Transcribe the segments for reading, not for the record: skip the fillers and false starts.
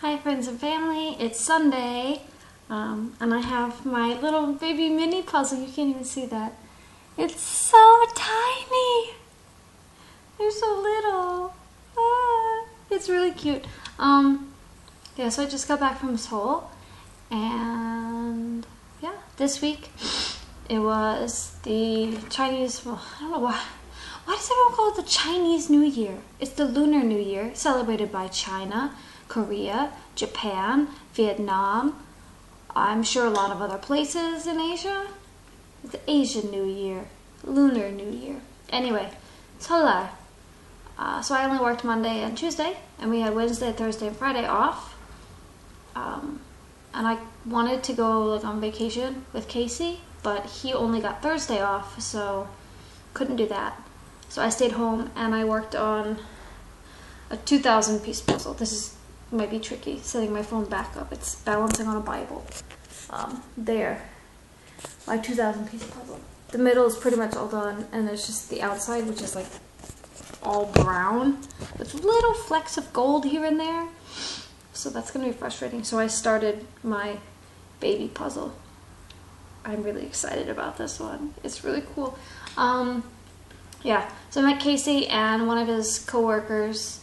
Hi friends and family, it's Sunday, and I have my little baby mini puzzle. You can't even see that. It's so tiny. They're so little. It's really cute. Yeah, so I just got back from Seoul, and yeah, this week it was the Chinese, well, I don't know why does everyone call it the Chinese New Year? It's the Lunar New Year, celebrated by China, Korea, Japan, Vietnam, I'm sure a lot of other places in Asia. It's the Asian New Year, Lunar New Year. Anyway, 설날. So I only worked Monday and Tuesday, and we had Wednesday, Thursday, and Friday off. And I wanted to go on vacation with Casey, but he only got Thursday off, so couldn't do that. So I stayed home and I worked on a 2,000 piece puzzle. This might be tricky, setting my phone back up. It's balancing on a Bible. There, my 2,000 piece puzzle. The middle is pretty much all done, and there's just the outside, which is like all brown with little flecks of gold here and there. So that's gonna be frustrating. So I started my baby puzzle. I'm really excited about this one. It's really cool. Yeah, so I met Casey and one of his co-workers,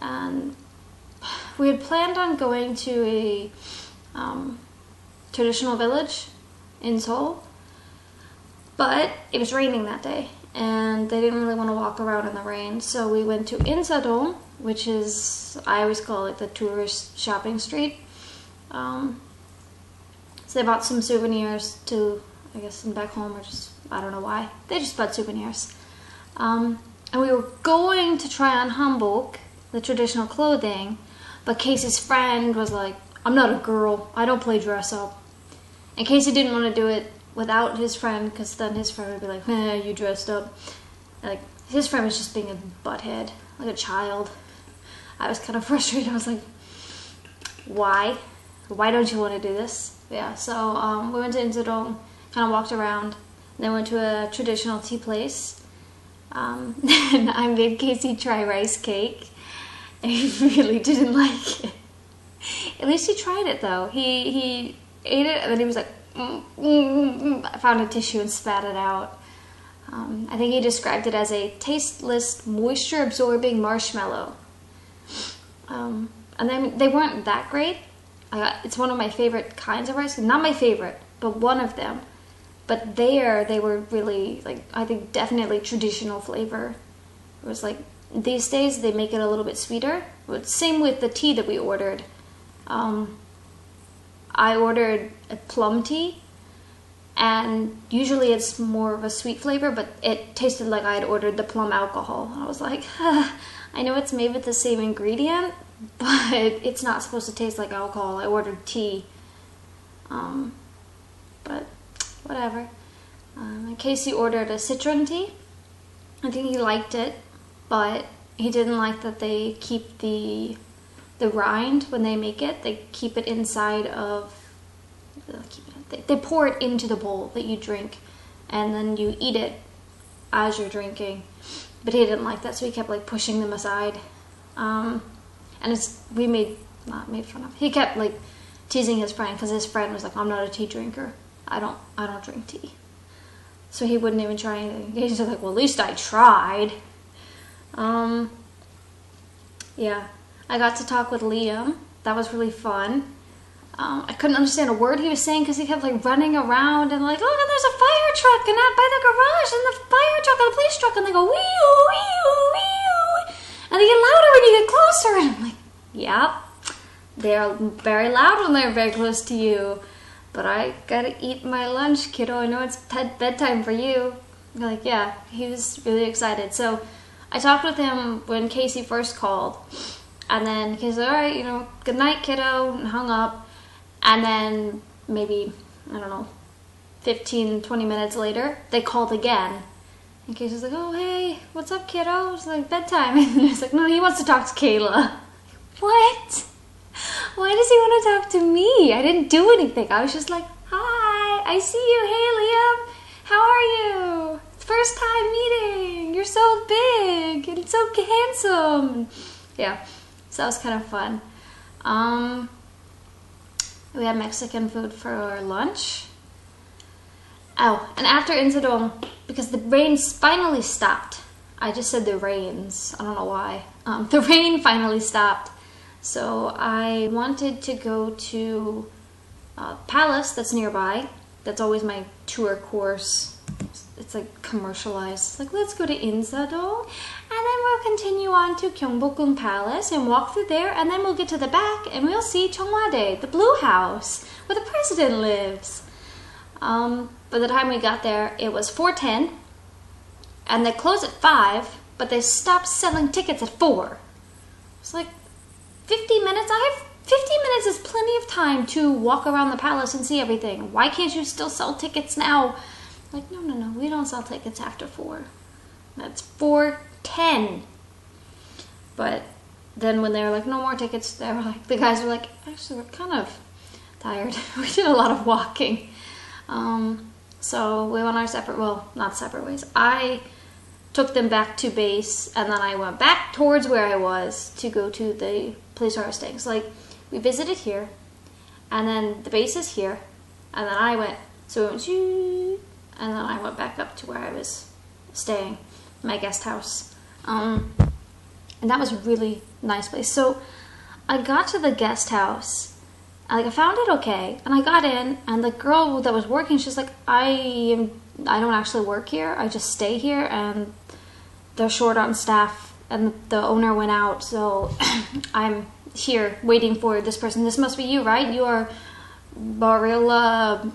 and we had planned on going to a traditional village in Seoul, but it was raining that day and they didn't really want to walk around in the rain, so we went to Insadong, which is, I always call it the tourist shopping street. So they bought some souvenirs to, I guess, send back home, or just, I don't know why. They just bought souvenirs. And we were going to try on hanbok, the traditional clothing, but Casey's friend was like, I'm not a girl, I don't play dress up. And Casey didn't want to do it without his friend, because then his friend would be like, you dressed up. Like, his friend was just being a butthead, like a child. I was kind of frustrated. I was like, why? Why don't you want to do this? Yeah, so we went to Insadong, kind of walked around, then went to a traditional tea place. And I made Casey try rice cake, and he really didn't like it. At least he tried it though. He ate it, and then he was like, I found a tissue and spat it out. I think he described it as a tasteless, moisture-absorbing marshmallow. And then they weren't that great. It's one of my favorite kinds of rice cake. Not my favorite, but one of them. But there, they were really, like, I think definitely traditional flavor. It was like, these days they make it a little bit sweeter. But same with the tea that we ordered. I ordered a plum tea, and usually it's more of a sweet flavor, but it tasted like I had ordered the plum alcohol. I was like, I know it's made with the same ingredient, but it's not supposed to taste like alcohol. I ordered tea. But whatever. Casey ordered a citron tea. I think he liked it, but he didn't like that they keep the rind when they make it. They keep it inside of, they pour it into the bowl that you drink, and then you eat it as you're drinking. But he didn't like that, so he kept like pushing them aside. And we not made fun of. He kept like teasing his friend, because his friend was like, I'm not a tea drinker. I don't drink tea. So he wouldn't even try anything. He was like, well, at least I tried. Yeah. I got to talk with Liam. That was really fun. I couldn't understand a word he was saying because he kept like running around and like, look, there's a fire truck and out by the garage and the fire truck and the police truck, and they go wee-oo, wee-oo, wee-oo. And they get louder when you get closer. And I'm like, yep, they're very loud when they're very close to you. But I gotta eat my lunch, kiddo. I know it's bedtime for you. I'm like, yeah, he was really excited. So I talked with him when Casey first called. And then he said, all right, good night, kiddo, and hung up. And then maybe, I don't know, 15, 20 minutes later, they called again. And Casey's like, oh, hey, what's up, kiddo? It's like bedtime. And he's like, no, he wants to talk to Kayla. What? Why does he want to talk to me? I didn't do anything. I was just like, hi, I see you. Hey, Liam, how are you? First time meeting. You're so big and so handsome. Yeah. So that was kind of fun. We had Mexican food for lunch. Oh, and after Insadong, because the rain finally stopped. I just said the rains. I don't know why. The rain finally stopped. So I wanted to go to Palace that's nearby. That's always my tour course. It's like commercialized. It's like, let's go to Insadong, and then we'll continue on to Gyeongbokgung Palace and walk through there, and then we'll get to the back and we'll see Cheongwade, the Blue House, where the president lives. By the time we got there, it was 4:10, and they closed at 5, but they stopped selling tickets at 4. It's like 50 minutes. 50 minutes is plenty of time to walk around the palace and see everything. Why can't you still sell tickets now? Like, no, we don't sell tickets after 4. That's 4:10. But then when they were like, no more tickets, they were like, the guys were like, actually, we're kind of tired. We did a lot of walking. So we went our separate, well, not separate ways. I took them back to base, and then I went back towards where I was to go to the place where I was staying. So like, we visited here, and then the base is here, and then I went, so we went, and then I went back up to where I was staying, my guest house. And that was a really nice place. So I got to the guest house, like I found it okay, and I got in, and the girl that was working, she's like, I don't actually work here, I just stay here, and they're short on staff, and the owner went out, so I'm here waiting for this person. This must be you, right? You are Barilla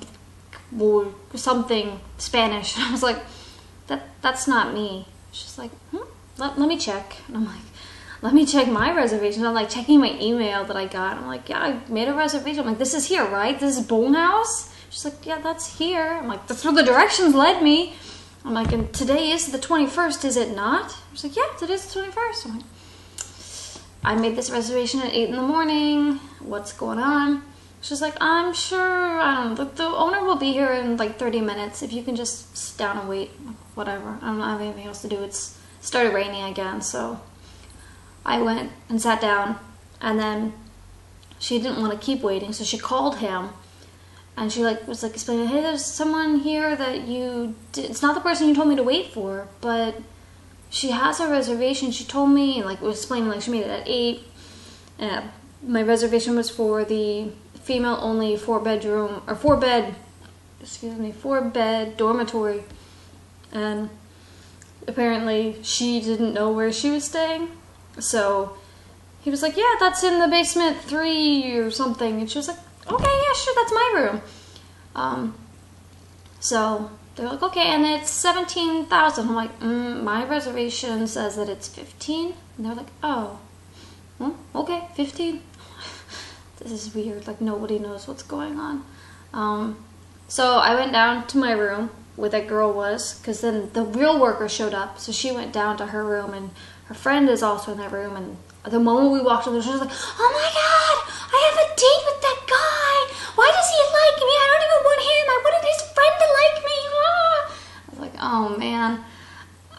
or something Spanish. I was like, that's not me. She's like, let me check. And I'm like, let me check my reservation. I'm like checking my email that I got. I'm like, yeah, I made a reservation. I'm like, this is here, right? This is Bone House? She's like, yeah, that's here. I'm like, that's where the directions led me. I'm like, and today is the 21st, is it not? She's like, yeah, today's the 21st. I'm like, I made this reservation at 8 in the morning. What's going on? She's like, I'm sure, I don't know, the owner will be here in like 30 minutes. If you can just sit down and wait, whatever. I don't have anything else to do. It's started raining again, so I went and sat down, and then she didn't want to keep waiting, so she called him, and she was explaining, hey, there's someone here that it's not the person you told me to wait for, but she has a reservation. She told me, like, was explaining, like, she made it at 8, and my reservation was for the female-only 4-bed dormitory, and apparently she didn't know where she was staying. So he was like, yeah, that's in the basement 3 or something. And she was like, okay, yeah, sure, that's my room. So they're like, okay, and it's 17,000. I'm like, my reservation says that it's 15. And they're like, oh, okay, 15. This is weird, like nobody knows what's going on. So I went down to my room where that girl was, because then the real worker showed up. So she went down to her room, and her friend is also in that room, and the moment we walked in, she was like, oh my god, I have a date with that guy. Why does he like me? I don't even want him. I wanted his friend to like me. Ah. I was like, oh man.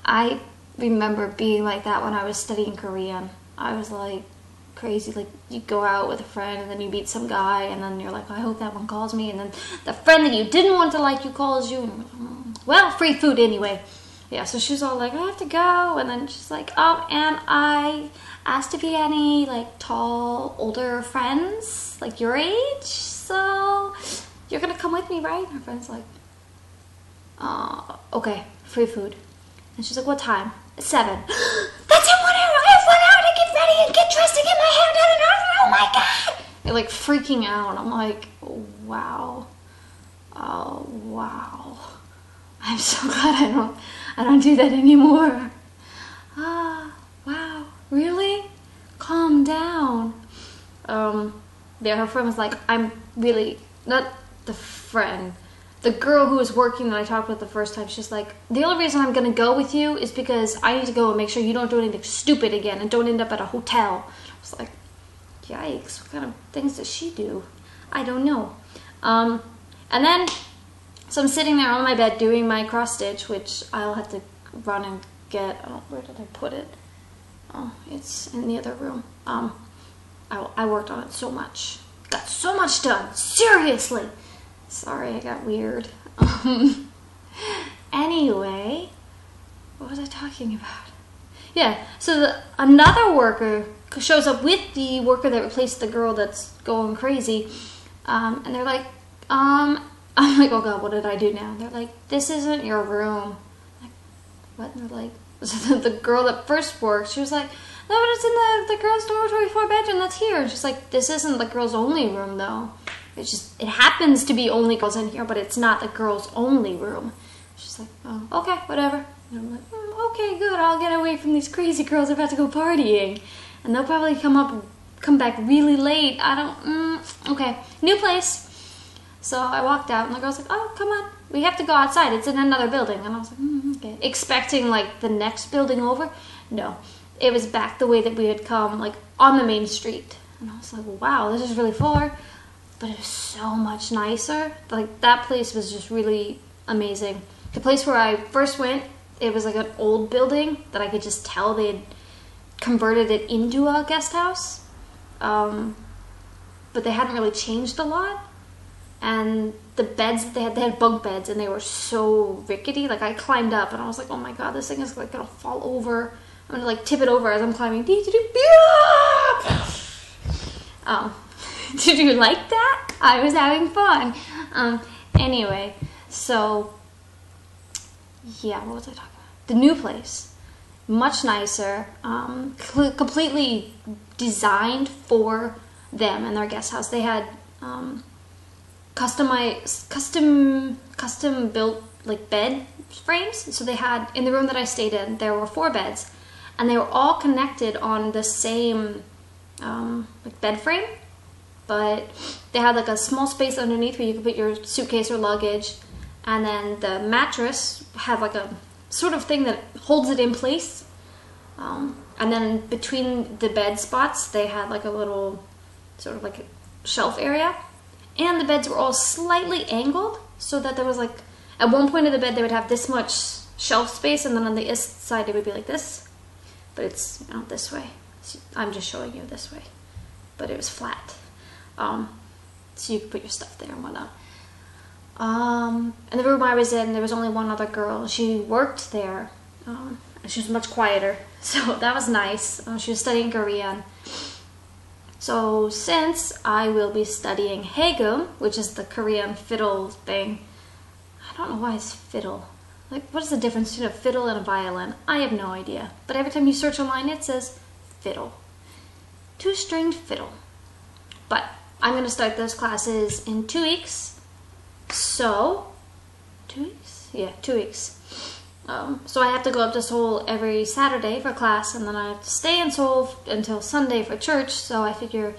I remember being like that when I was studying Korean. I was like crazy. Like, you go out with a friend, and then you meet some guy, and then you're like, I hope that one calls me. And then the friend that you didn't want to like you calls you. And well, free food anyway. Yeah, so she's all like, I have to go, and then she's like, oh, and I asked if you had any, like, tall, older friends, like your age, so you're gonna come with me, right? Her friend's like, okay, free food. And she's like, what time? 7. That's in 1 hour! I have 1 hour to get ready and get dressed and get my hair done, and oh my god! They're like freaking out. I'm like, wow. Oh, wow. I'm so glad I don't do that anymore. Wow, really? Calm down. Yeah, her friend was like, I'm really, not the friend, the girl who was working that I talked with the first time, she's like, the only reason I'm gonna go with you is because I need to go and make sure you don't do anything stupid again and don't end up at a hotel. I was like, yikes, what kind of things does she do? I don't know. And then, so I'm sitting there on my bed doing my cross stitch, which I'll have to run and get. Oh, where did I put it? Oh, it's in the other room. I worked on it so much. Got so much done. Seriously. Sorry, I got weird. Anyway, what was I talking about? Yeah, so another worker shows up with the worker that replaced the girl that's going crazy. And they're like, I'm like, oh God, what did I do now? They're like, this isn't your room. I'm like, what? And they're like, so the girl that first worked, she was like, no, but it's in the girls' dormitory 4-bedroom that's here. And she's like, this isn't the girls' only room though. It's just, it happens to be only girls in here, but it's not the girls' only room. She's like, oh, okay, whatever. And I'm like, okay, good. I'll get away from these crazy girls about to go partying. And they'll probably come back really late. Okay, new place. So I walked out and the girl's like, oh, come on. We have to go outside. It's in another building. And I was like, okay. Expecting like the next building over. No, it was back the way that we had come, like on the main street. And I was like, wow, this is really far. But it was so much nicer. Like that place was just really amazing. The place where I first went, it was like an old building that I could just tell they had converted it into a guest house. But they hadn't really changed a lot. And the beds that they had bunk beds and they were so rickety. Like I climbed up and I was like, oh my God, this thing is like gonna fall over. I'm gonna like tip it over as I'm climbing. Did you like that? I was having fun. Anyway, so yeah, what was I talking about? The new place, much nicer, completely designed for them and their guest house. They had custom built like bed frames. So they had, in the room that I stayed in, there were 4 beds, and they were all connected on the same like bed frame. But they had like a small space underneath where you could put your suitcase or luggage, and then the mattress had like a sort of thing that holds it in place. And then between the bed spots, they had like a little sort of like a shelf area. And the beds were all slightly angled so that there was like, at one point of the bed they would have this much shelf space, and then on the east side it would be like this. But it's, you know, this way. So I'm just showing you this way. But it was flat. So you could put your stuff there and whatnot. And the room I was in, there was only one other girl. She worked there. And she was much quieter. So that was nice. She was studying Korean. So since I will be studying Haegum, which is the Korean fiddle thing, I don't know why it's fiddle. Like, what is the difference between a fiddle and a violin? I have no idea. But every time you search online, it says fiddle. 2-stringed fiddle. But I'm going to start those classes in 2 weeks. So, 2 weeks? Yeah, 2 weeks. So I have to go up to Seoul every Saturday for class, and then I have to stay in Seoul until Sunday for church. So I figure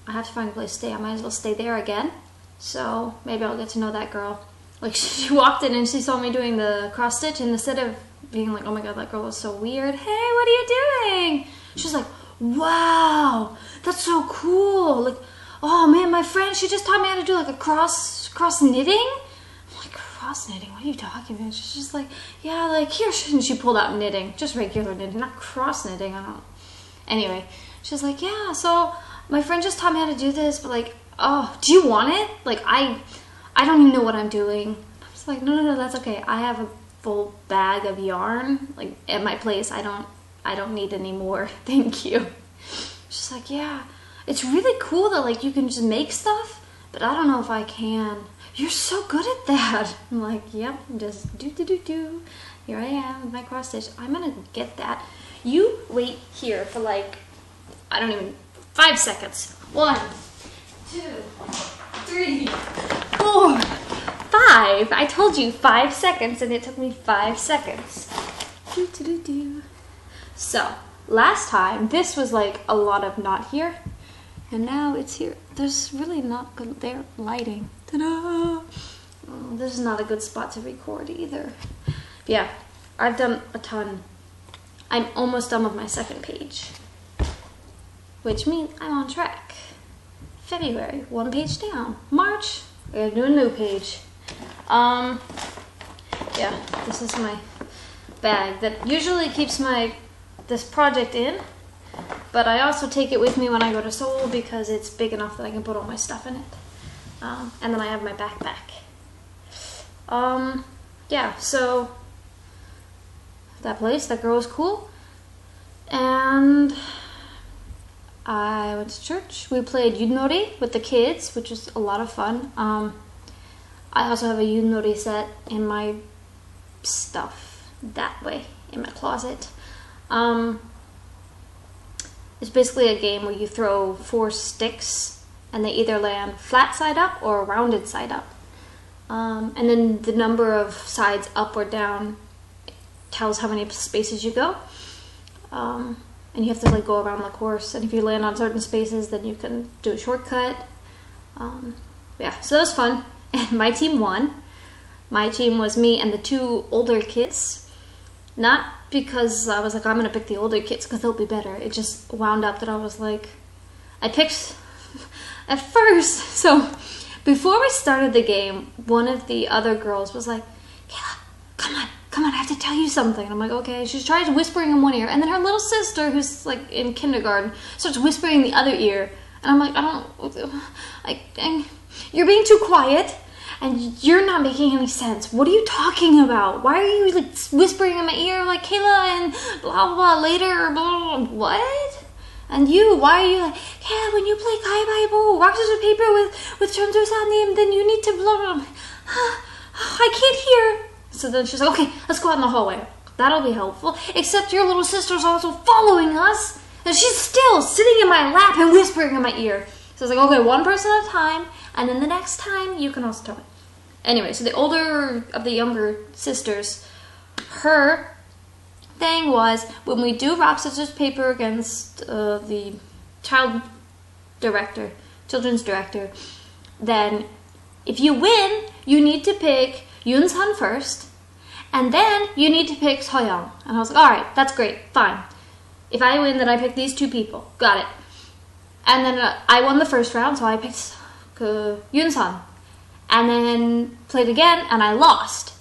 I have to find a place to stay. I might as well stay there again. So maybe I'll get to know that girl. Like, she walked in and she saw me doing the cross stitch, and instead of being like, oh my God, that girl was so weird, hey, what are you doing? She's like, wow, that's so cool. Like, oh man, my friend, she just taught me how to do like a cross knitting. I'm like, cross knitting? What are you talking about? She's just like, yeah, like here. And she pulled out knitting, just regular knitting, not cross knitting. I don't know. Anyway, she's like, yeah, so my friend just taught me how to do this, but like, oh, do you want it? Like, I don't even know what I'm doing. I was like, no, that's okay. I have a full bag of yarn, like at my place. I don't need any more. Thank you. She's like, yeah, it's really cool that like you can just make stuff, but I don't know if I can. You're so good at that. I'm like, yep, just do. Here I am with my cross stitch. I'm gonna get that. You wait here for like, I don't even, 5 seconds. 1, 2, 3, 4, 5. I told you 5 seconds, and it took me 5 seconds. So, last time, this was like a lot of not here, and now it's here. There's really not good there lighting. Ta-da! Oh, this is not a good spot to record either. Yeah, I've done a ton. I'm almost done with my second page, which means I'm on track. February, 1 page down. March, we're gonna do a new page. Yeah, this is my bag that usually keeps this project in, but I also take it with me when I go to Seoul because it's big enough that I can put all my stuff in it. And then I have my backpack. Yeah, so that place, that girl was cool. And I went to church. We played Yunori with the kids, which was a lot of fun. I also have a Yunori set in my stuff that way, in my closet. It's basically a game where you throw 4 sticks and they either land flat side up or rounded side up. And then the number of sides up or down tells how many spaces you go. And you have to like go around the course, and if you land on certain spaces then you can do a shortcut. Yeah, so that was fun. And my team won. My team was me and the 2 older kids. Not because I was like, I'm gonna pick the older kids because they'll be better. It just wound up that I was like, I picked at first. So before we started the game, one of the other girls was like, Kayla, come on, I have to tell you something. And I'm like, okay. She tries whispering in one ear, and then her little sister, who's like in kindergarten, starts whispering in the other ear. And I'm like, you're being too quiet, and you're not making any sense. What are you talking about? Why are you like whispering in my ear like Kayla and blah blah blah later, blah blah blah. What? And you, why are you like, yeah, when you play 가위바위보, rock, scissors, paper with 전도사님, then you need to blah blah blah. I can't hear. So then she's like, okay, let's go out in the hallway. That'll be helpful. Except your little sister's also following us, and she's still sitting in my lap and whispering in my ear. So it's like, okay, one person at a time, and then the next time you can also tell it. Anyway, so the older of the younger sisters, her thing was when we do rock, scissors, paper against the children's director, then if you win, you need to pick Yoon-san first, and then you need to pick Seoyoung. And I was like, alright, that's great, fine. If I win, then I pick these 2 people. Got it. And then I won the first round, so I picked Yoon-san. And then played again, and I lost.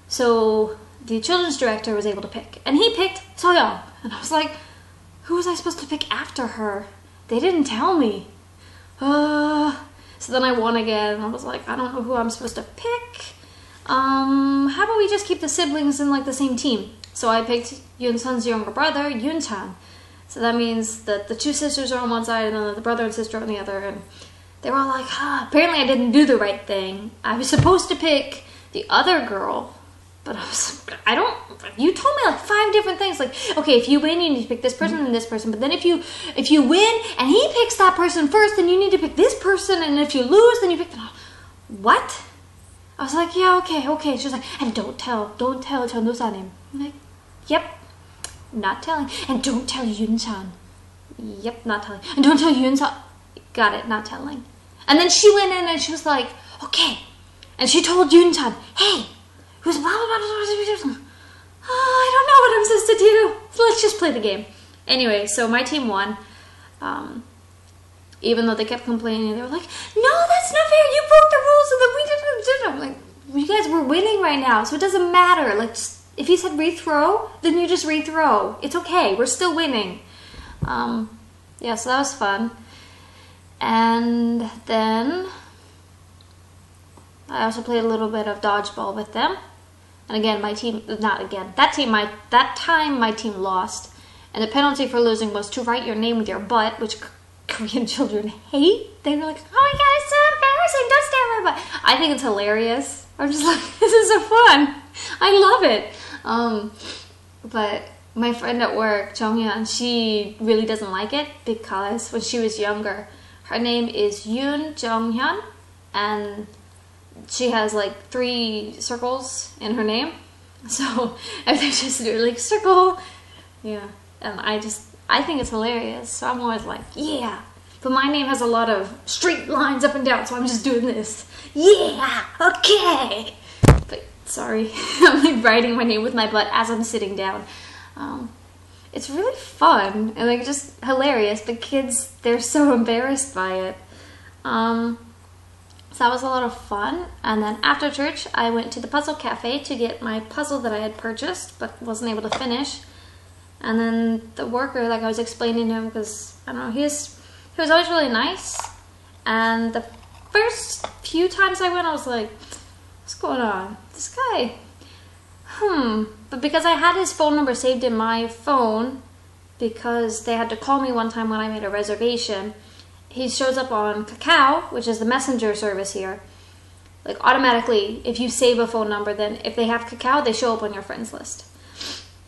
So the children's director was able to pick. And he picked Seoyoung. And I was like, who was I supposed to pick after her? They didn't tell me. So then I won again, and I was like, I don't know who I'm supposed to pick. How about we just keep the siblings in like the same team? So I picked Yoon-san's younger brother, Yoon-chan. So that means that the 2 sisters are on one side and then the brother and sister on the other. And they were all like, apparently I didn't do the right thing. I was supposed to pick the other girl, but you told me like 5 different things. Like, okay, if you win, you need to pick this person and this person. But then if you win and he picks that person first, then you need to pick this person. And if you lose, then you pick what? I was like, yeah, okay. She was like, and don't tell 전도사님. I'm like, yep, not telling. And don't tell Yoon-chan. Yep, not telling. And don't tell Yoon-chan. Got it, not telling. And then she went in and she was like, okay. And she told Yoon-chan, hey, who's blah, blah, blah, blah, blah. Oh, I don't know what I'm supposed to do. So let's just play the game. Anyway, so my team won. Even though they kept complaining, they were like, no, that's not fair. You broke the rules of the we didn't. I'm like, you guys were winning right now, so it doesn't matter. Like, just, if you said rethrow, then you just rethrow. It's okay. We're still winning. Yeah, so that was fun. And then I also played a little bit of dodgeball with them. And again, my team, that time my team lost. And the penalty for losing was to write your name with your butt, which Korean children hate. They were like, oh my god, it's so embarrassing, don't stare at my butt. I think it's hilarious. I'm just like, this is so fun. I love it. But my friend at work, Jonghyun, she really doesn't like it because when she was younger, her name is Yoon Jonghyun, and she has like 3 circles in her name. So everything just do like circle. Yeah. And I think it's hilarious. So I'm always like, yeah. But my name has a lot of straight lines up and down, so I'm just doing this. Yeah, okay. But sorry, I'm like writing my name with my butt as I'm sitting down. It's really fun and like just hilarious. The kids, they're so embarrassed by it. So that was a lot of fun. And then after church, I went to the puzzle cafe to get my puzzle that I had purchased but wasn't able to finish. And then the worker, like I was explaining to him, because I don't know, he was always really nice. And the first few times I went, I was like, what's going on? This guy, But because I had his phone number saved in my phone, because they had to call me one time when I made a reservation, he shows up on Kakao, which is the messenger service here. Like automatically, if you save a phone number, then if they have Kakao, they show up on your friends list.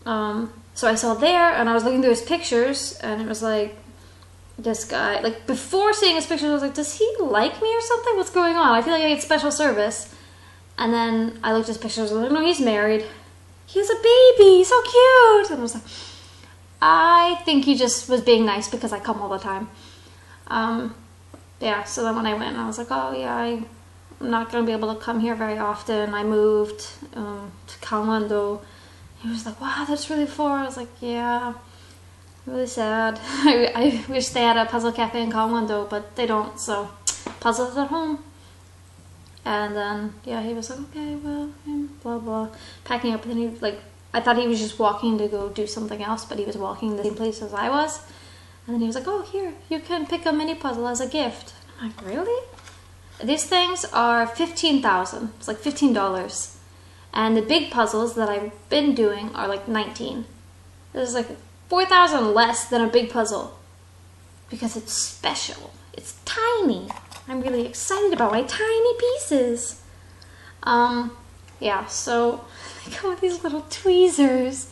So I saw there, and I was looking through his pictures, and it was like, this guy, like before seeing his pictures, I was like, does he like me or something? What's going on? I feel like I get special service. And then I looked at his pictures, and I was like, no, he's married. He has a baby, so cute. And I was like, I think he just was being nice because I come all the time. Yeah, so then when I went, I was like, oh yeah, I'm not going to be able to come here very often. I moved to Gangwon-do. He was like, wow, that's really far. I was like, yeah, really sad. I wish they had a puzzle cafe in Gangwon-do, but they don't, so puzzles at home. And then, yeah, he was like, okay, well, blah, blah, packing up. And then he, like, I thought he was just walking to go do something else, but he was walking the same place as I was. And then he was like, oh, here, you can pick a mini puzzle as a gift. I'm like, really? These things are 15,000. It's like $15. And the big puzzles that I've been doing are like 19. This is like 4,000 less than a big puzzle because it's special. It's tiny. I'm really excited about my tiny pieces. Yeah, so I come with these little tweezers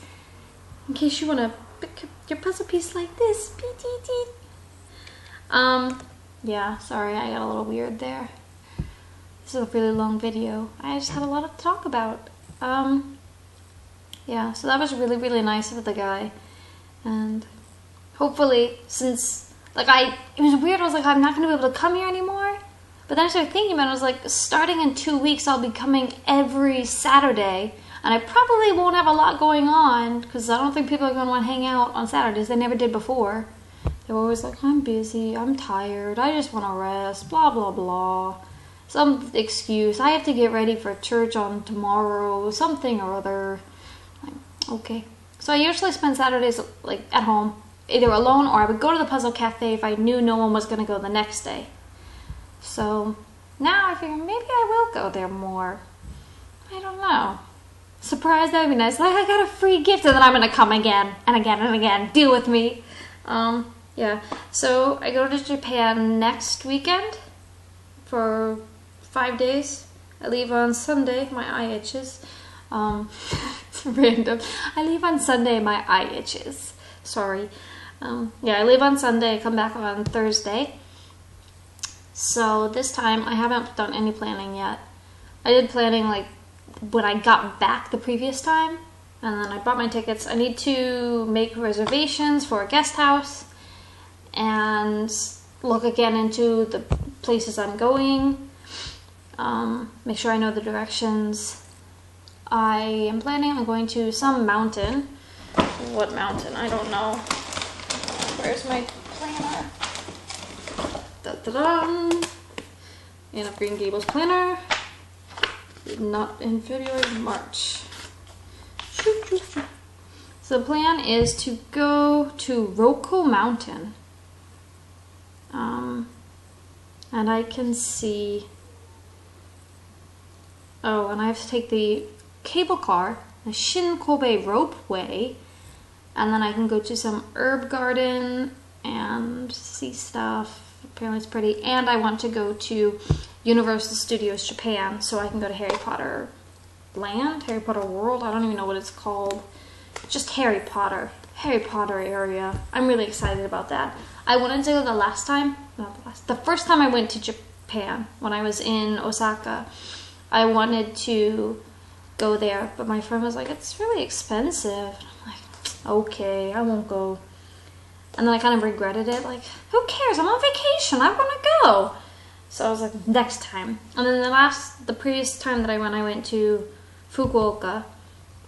in case you want to pick up your puzzle piece like this. Yeah, sorry, I got a little weird there. This is a really long video. I just had a lot to talk about. Yeah, so that was really, really nice of the guy. And hopefully, since, like, it was weird, I was like, I'm not going to be able to come here anymore. But then I started thinking about it, I was like, starting in 2 weeks, I'll be coming every Saturday. And I probably won't have a lot going on, because I don't think people are going to want to hang out on Saturdays. They never did before. They were always like, I'm busy, I'm tired, I just want to rest, blah, blah, blah. Some excuse, I have to get ready for church on tomorrow, something or other. Like, okay. So I usually spend Saturdays like at home, either alone or I would go to the puzzle cafe if I knew no one was going to go the next day. So now I figure maybe I will go there more. I don't know. Surprise, that would be nice. Like, I got a free gift and then I'm going to come again and again and again. Deal with me. Yeah. So I go to Japan next weekend for 5 days. I leave on Sunday. My eye itches. It's random. I leave on Sunday. My eye itches. Sorry. Yeah, I leave on Sunday. I come back on Thursday. So this time I haven't done any planning yet. I did planning like when I got back the previous time, and then I bought my tickets. I need to make reservations for a guest house and look again into the places I'm going. Make sure I know the directions. I am planning on going to some mountain. What mountain? I don't know. Where's my planner? Da-da-da. And a Green Gables planner. Not in February, March. So the plan is to go to Roko Mountain. And I can see... Oh, and I have to take the cable car, the Shin-Kobe Ropeway, and then I can go to some herb garden and see stuff. Apparently it's pretty. And I want to go to Universal Studios Japan so I can go to Harry Potter Land, Harry Potter World. I don't even know what it's called. Just Harry Potter area. I'm really excited about that. I wanted to go the first time I went to Japan, when I was in Osaka. I wanted to go there, but my friend was like, it's really expensive. I'm like, okay, I won't go. And then I kind of regretted it, like, who cares? I'm on vacation, I want to go. So I was like, next time. And then the previous time that I went to Fukuoka,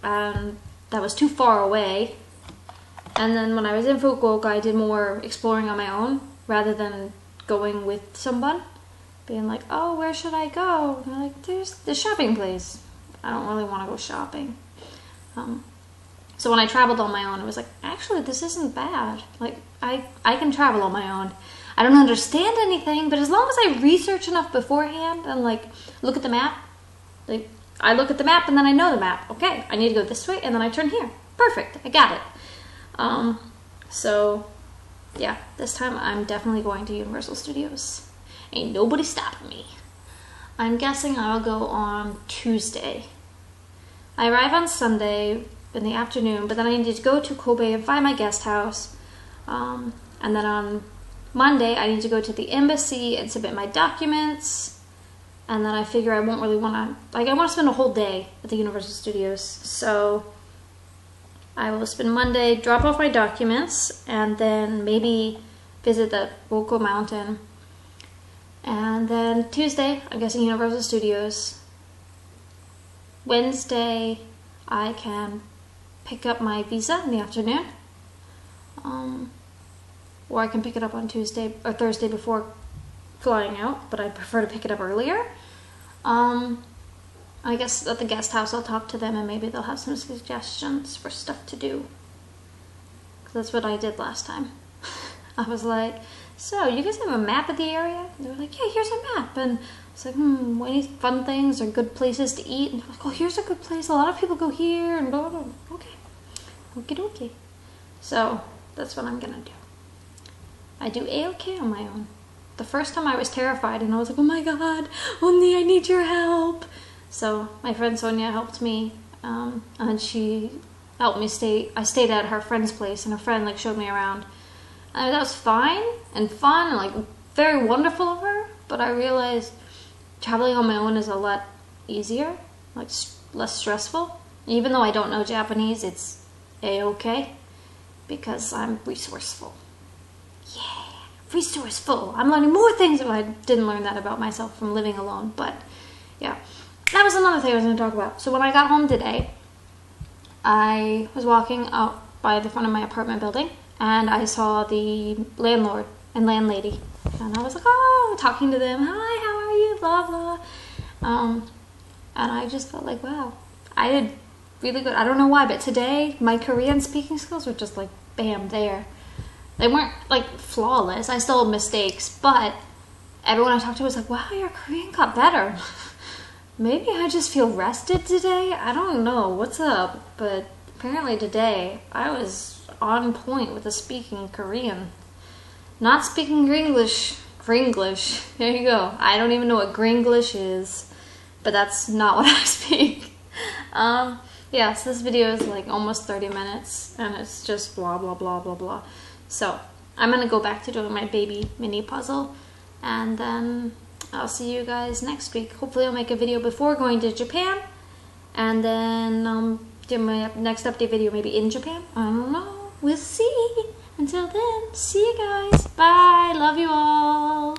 that was too far away. And then when I was in Fukuoka, I did more exploring on my own, rather than going with someone. Being like, oh, where should I go? And they're like, there's the shopping place. I don't really want to go shopping. So when I traveled on my own, it was like, actually, this isn't bad. Like, I can travel on my own. I don't understand anything, but as long as I research enough beforehand and like look at the map, like I look at the map and then I know the map. Okay, I need to go this way and then I turn here. Perfect, I got it. So yeah, this time I'm definitely going to Universal Studios. Ain't nobody stopping me. I'm guessing I'll go on Tuesday. I arrive on Sunday in the afternoon, but then I need to go to Kobe and find my guest house. And then on Monday, I need to go to the embassy and submit my documents. And then I figure I won't really want to, like, I want to spend a whole day at the Universal Studios. So I will spend Monday, drop off my documents, and then maybe visit the Roko Mountain. And then Tuesday, I'm guessing Universal Studios. Wednesday, I can pick up my visa in the afternoon. Or I can pick it up on Tuesday or Thursday before flying out, but I prefer to pick it up earlier. I guess at the guest house I'll talk to them and maybe they'll have some suggestions for stuff to do. 'Cause that's what I did last time. I was like, so you guys have a map of the area? And they were like, yeah, here's a map. And I was like, any fun things or good places to eat? And they're like, oh, here's a good place. A lot of people go here and blah, blah, blah. Okay. Okie dokie. So that's what I'm gonna do. I do A-okay on my own. The first time I was terrified and I was like, oh my god, Omni, I need your help. So my friend Sonia helped me, and she helped me I stayed at her friend's place and her friend like showed me around. And that was fine and fun and like very wonderful of her, but I realized traveling on my own is a lot easier, like less stressful. Even though I don't know Japanese, it's A-okay because I'm resourceful. Yeah, resourceful. I'm learning more things. I didn't learn that about myself from living alone, but yeah. That was another thing I was going to talk about. So when I got home today, I was walking out by the front of my apartment building and I saw the landlord and landlady. And I was like, oh, talking to them. Hi, how are you? Blah, blah. And I just felt like, wow, I did really good. I don't know why, but today my Korean speaking skills were just like, bam, there. They weren't like flawless. I still had mistakes, but everyone I talked to was like, wow, your Korean got better. Maybe I just feel rested today. I don't know what's up, but apparently today I was on point with the speaking Korean. Not speaking Gringlish. Gringlish. There you go. I don't even know what Gringlish is, but that's not what I speak. Yeah, so this video is like almost 30 minutes and it's just blah, blah, blah, blah, blah. So I'm gonna go back to doing my baby mini puzzle and then I'll see you guys next week. Hopefully I'll make a video before going to Japan and then do my next update video maybe in Japan. I don't know. We'll see. Until then, see you guys. Bye. Love you all.